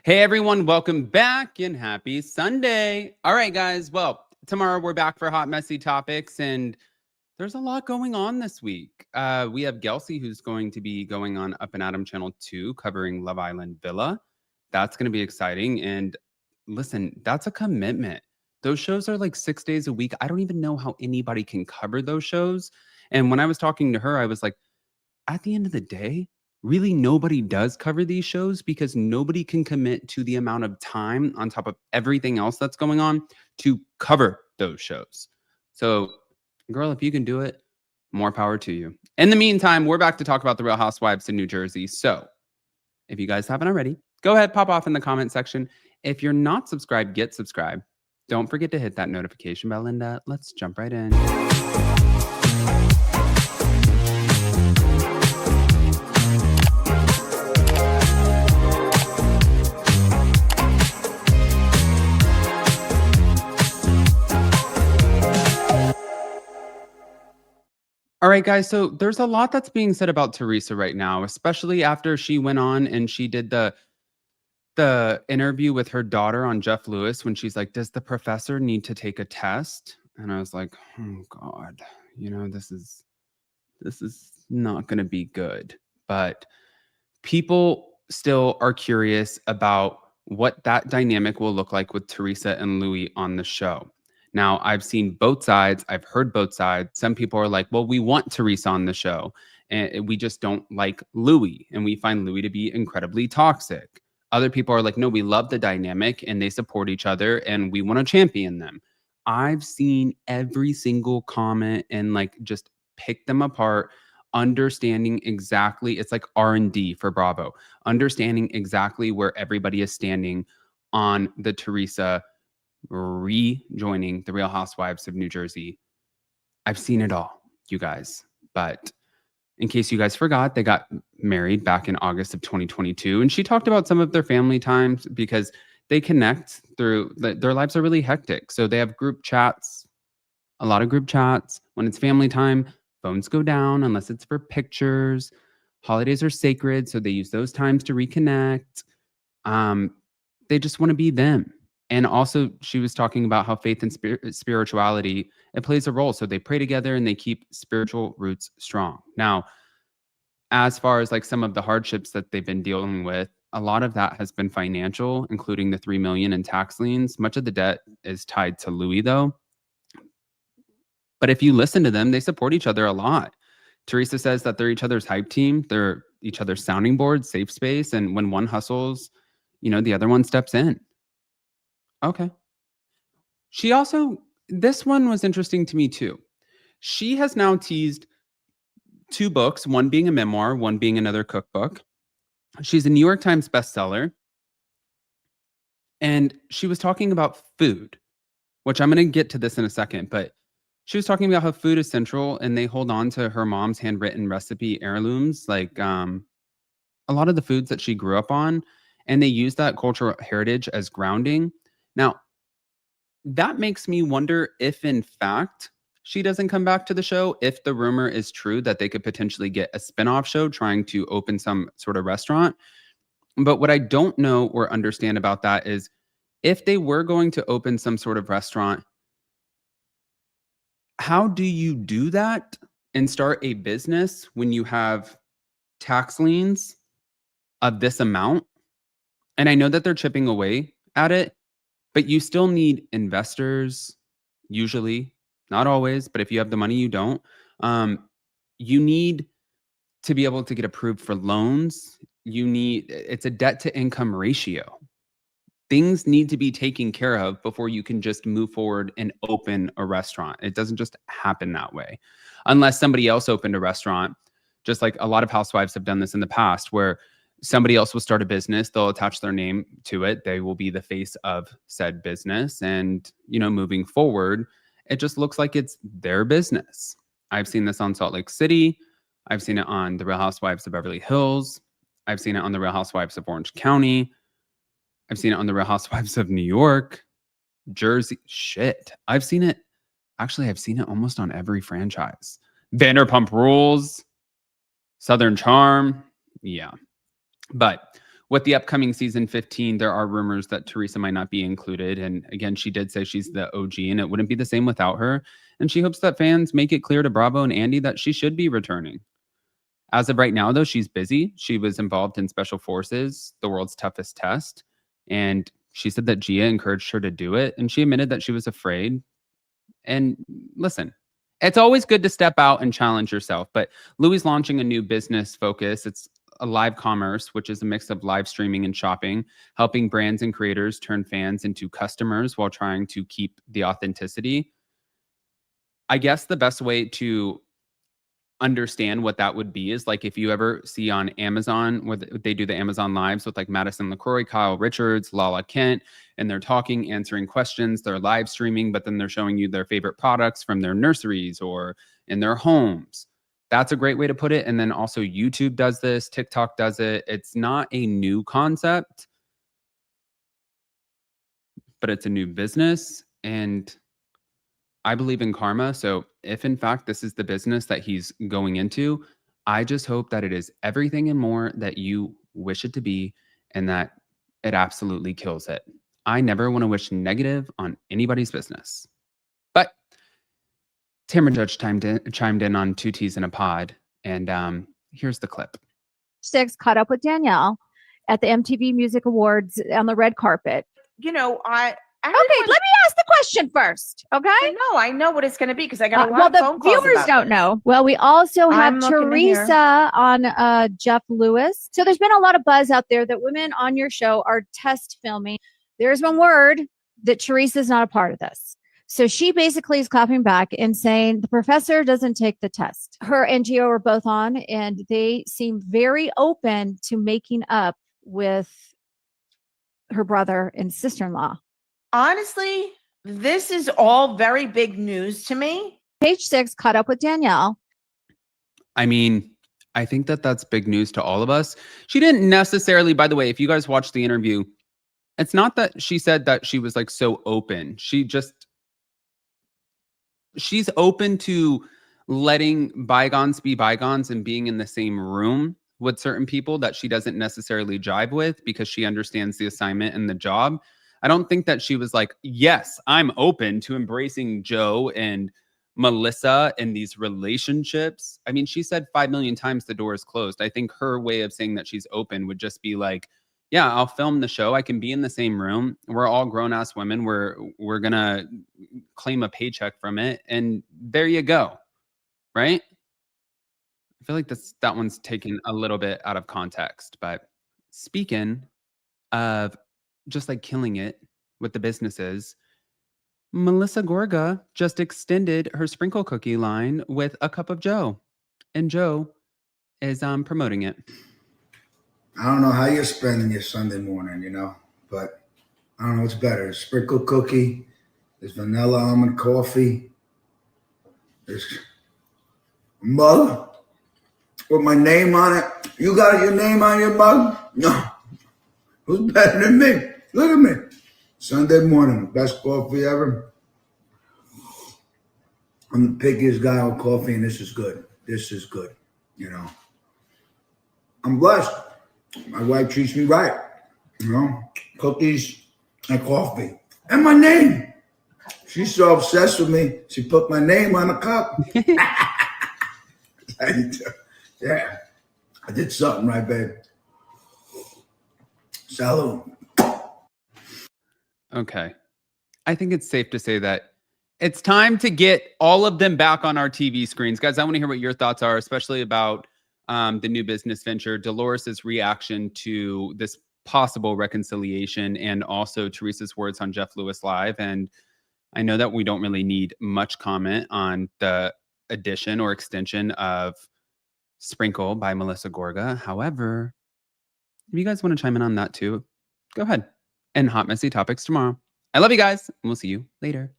Hey everyone, welcome back and happy Sunday. All right, guys. Well, tomorrow we're back for Hot Messy Topics, and there's a lot going on this week. We have Gelsey, who's going to be going on Up and Adam Channel 2, covering Love Island Villa. That's going to be exciting. And listen, that's a commitment. Those shows are like 6 days a week. I don't even know how anybody can cover those shows. And when I was talking to her, I was like, at the end of the day, really nobody does cover these shows because nobody can commit to the amount of time on top of everything else that's going on to cover those shows. So, girl, if you can do it, more power to you. In the meantime, we're back to talk about the Real Housewives in New Jersey. So, if you guys haven't already, go ahead, pop off in the comment section. If you're not subscribed, get subscribed. Don't forget to hit that notification bell, Linda. Let's jump right in. All right, guys. So there's a lot that's being said about Teresa right now, especially after she went on and she did the interview with her daughter on Jeff Lewis when she's like, "Does the professor need to take a test?" And I was like, "Oh God, this is not going to be good." But people still are curious about what that dynamic will look like with Teresa and Louie on the show. Now, I've seen both sides. I've heard both sides. Some people are like, well, we want Teresa on the show, and we just don't like Louie, and we find Louie to be incredibly toxic. Other people are like, no, we love the dynamic, and they support each other, and we want to champion them. I've seen every single comment and like just pick them apart, understanding exactly, it's like R&D for Bravo, understanding exactly where everybody is standing on the Teresa rejoining the Real Housewives of New Jersey. I've seen it all, you guys. But in case you guys forgot, they got married back in August of 2022. And she talked about some of their family times because they connect through, their lives are really hectic. So they have group chats, a lot of group chats. When it's family time, phones go down unless it's for pictures. Holidays are sacred, so they use those times to reconnect. They just want to be them. And also, she was talking about how faith and spirituality, it plays a role. So they pray together and they keep spiritual roots strong. Now, as far as like some of the hardships that they've been dealing with, a lot of that has been financial, including the $3 million in tax liens. Much of the debt is tied to Louis, though. But if you listen to them, they support each other a lot. Teresa says that they're each other's hype team. They're each other's sounding board, safe space. And when one hustles, the other one steps in. Okay. She also, this one was interesting to me too. She has now teased 2 books, one being a memoir, one being another cookbook. She's a New York Times bestseller. And she was talking about food, which I'm going to get to this in a second, but she was talking about how food is central and they hold on to her mom's handwritten recipe heirlooms, like a lot of the foods that she grew up on, and they use that cultural heritage as grounding. Now, that makes me wonder if, in fact, she doesn't come back to the show, if the rumor is true that they could potentially get a spinoff show trying to open some sort of restaurant. But what I don't know or understand about that is if they were going to open some sort of restaurant, how do you do that and start a business when you have tax liens of this amount? And I know that they're chipping away at it, but you still need investors, usually, not always, but if you have the money, you don't. You need to be able to get approved for loans. It's a debt to income ratio. Things need to be taken care of before you can just move forward and open a restaurant. It doesn't just happen that way. Unless somebody else opened a restaurant, just like a lot of housewives have done this in the past, where somebody else will start a business, they'll attach their name to it, they will be the face of said business, and moving forward, it just looks like it's their business. I've seen this on Salt Lake City. I've seen it on the Real Housewives of Beverly Hills. I've seen it on the Real Housewives of Orange County. I've seen it on the Real Housewives of New York, Jersey. Shit. I've seen it almost on every franchise. Vanderpump Rules, Southern Charm. Yeah. But with the upcoming season 15, there are rumors that Teresa might not be included. And again, she did say she's the OG and it wouldn't be the same without her. And she hopes that fans make it clear to Bravo and Andy that she should be returning. As of right now, though, she's busy. She was involved in Special Forces, the world's toughest test. And she said that Gia encouraged her to do it. And she admitted that she was afraid. And listen, it's always good to step out and challenge yourself. But Louie's launching a new business focus. It's a live commerce, which is a mix of live streaming and shopping, helping brands and creators turn fans into customers while trying to keep the authenticity. I guess the best way to understand what that would be is like if you ever see on Amazon where they do the Amazon lives with like Madison LaCroix, Kyle Richards, Lala Kent, and they're talking, answering questions, they're live streaming, but then they're showing you their favorite products from their nurseries or in their homes. That's a great way to put it. And then also YouTube does this, TikTok does it. It's not a new concept, but it's a new business. And I believe in karma. So if in fact this is the business that he's going into, I just hope that it is everything and more that you wish it to be and that it absolutely kills it. I never want to wish negative on anybody's business. But Tamara Judge chimed in on Two Teas in a Pod. And here's the clip. Six caught up with Danielle at the MTV Music Awards on the red carpet. You know, Okay, let me ask the question first. Okay. I know what it's going to be because I got a lot well, of phone the calls viewers about don't this. know. Well, we also have I'm looking to hear. Teresa on Jeff Lewis. So there's been a lot of buzz out there that women on your show are test filming. There's one word that Teresa's not a part of this. So she basically is clapping back and saying the professor doesn't take the test. Her and Gio are both on, and they seem very open to making up with her brother and sister-in-law. Honestly, this is all very big news to me. Page 6 caught up with Danielle. I mean, I think that that's big news to all of us. She didn't necessarily, by the way, if you guys watched the interview, it's not that she said that she was like so open. She's open to letting bygones be bygones and being in the same room with certain people that she doesn't necessarily jive with because she understands the assignment and the job. I don't think that she was like, yes, I'm open to embracing Joe and Melissa and these relationships. I mean, she said 5 million times the door is closed. I think her way of saying that she's open would just be like, yeah, I'll film the show. I can be in the same room. We're all grown-ass women. We're going to claim a paycheck from it. And there you go. Right? I feel like that one's taken a little bit out of context. But speaking of just like killing it with the businesses, Melissa Gorga just extended her sprinkle cookie line with a cup of Joe. And Joe is promoting it. I don't know how you're spending your Sunday morning, but I don't know what's better. Sprinkle cookie, there's vanilla almond coffee, there's a mug with my name on it. You got your name on your mug? No. Who's better than me? Look at me. Sunday morning, best coffee ever. I'm the pickiest guy on coffee, and this is good. This is good, I'm blessed. My wife treats me right, cookies and coffee. And my name. She's so obsessed with me, she put my name on the cup. Yeah, I did something right, babe. Salud. Okay. I think it's safe to say that it's time to get all of them back on our TV screens. Guys, I want to hear what your thoughts are, especially about the new business venture, Dolores' reaction to this possible reconciliation, and also Teresa's words on Jeff Lewis Live. And I know that we don't really need much comment on the addition or extension of Sprinkle by Melissa Gorga. However, if you guys want to chime in on that too, go ahead. And Hot Messy Topics tomorrow. I love you guys, and we'll see you later.